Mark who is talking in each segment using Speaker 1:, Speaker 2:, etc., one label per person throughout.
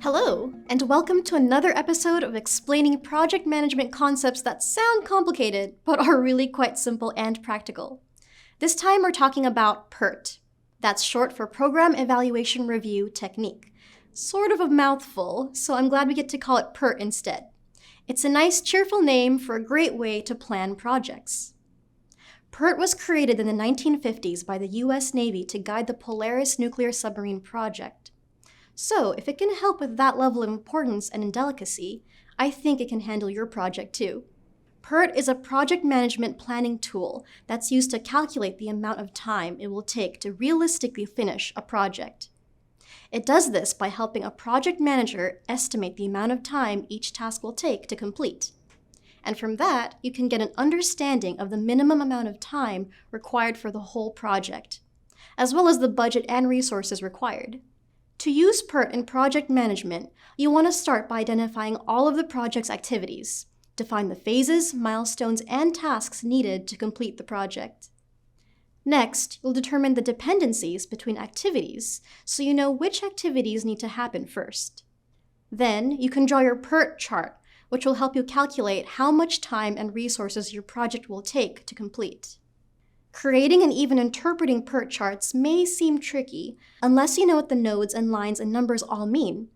Speaker 1: Hello, and welcome to another episode of explaining project management concepts that sound complicated, but are really quite simple and practical. This time we're talking about PERT. That's short for Program Evaluation Review Technique. Sort of a mouthful, so I'm glad we get to call it PERT instead. It's a nice, cheerful name for a great way to plan projects. PERT was created in the 1950s by the US Navy to guide the Polaris nuclear submarine project. So, if it can help with that level of importance and indelicacy, I think it can handle your project too. PERT is a project management planning tool that's used to calculate the amount of time it will take to realistically finish a project. It does this by helping a project manager estimate the amount of time each task will take to complete. And from that, you can get an understanding of the minimum amount of time required for the whole project, as well as the budget and resources required. To use PERT in project management, you want to start by identifying all of the project's activities. Define the phases, milestones, and tasks needed to complete the project. Next, you'll determine the dependencies between activities, so you know which activities need to happen first. Then, you can draw your PERT chart, which will help you calculate how much time and resources your project will take to complete. Creating and even interpreting PERT charts may seem tricky unless you know what the nodes and lines and numbers all mean.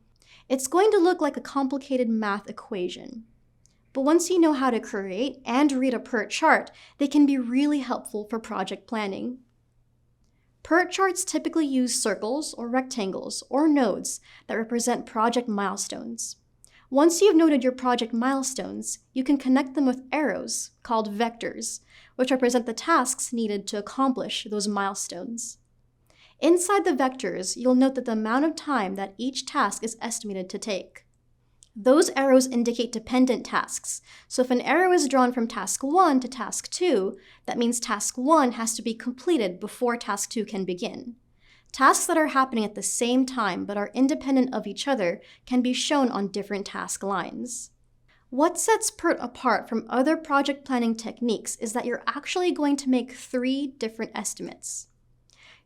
Speaker 1: It's going to look like a complicated math equation. But once you know how to create and read a PERT chart, they can be really helpful for project planning. PERT charts typically use circles or rectangles or nodes that represent project milestones. Once you've noted your project milestones, you can connect them with arrows, called vectors, which represent the tasks needed to accomplish those milestones. Inside the vectors, you'll note that the amount of time that each task is estimated to take. Those arrows indicate dependent tasks, so if an arrow is drawn from task 1 to task 2, that means task 1 has to be completed before task 2 can begin. Tasks that are happening at the same time but are independent of each other can be shown on different task lines. What sets PERT apart from other project planning techniques is that you're actually going to make 3 different estimates.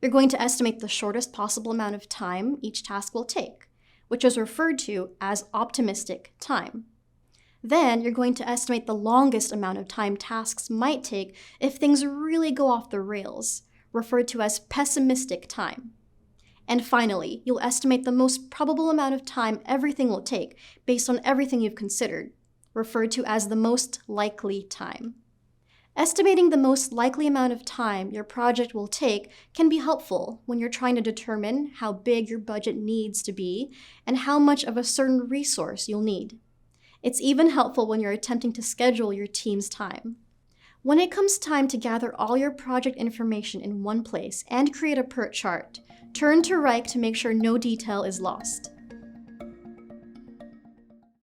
Speaker 1: You're going to estimate the shortest possible amount of time each task will take, which is referred to as optimistic time. Then you're going to estimate the longest amount of time tasks might take if things really go off the rails, referred to as pessimistic time. And finally, you'll estimate the most probable amount of time everything will take based on everything you've considered, referred to as the most likely time. Estimating the most likely amount of time your project will take can be helpful when you're trying to determine how big your budget needs to be and how much of a certain resource you'll need. It's even helpful when you're attempting to schedule your team's time. When it comes time to gather all your project information in one place and create a PERT chart, turn to Wrike to make sure no detail is lost.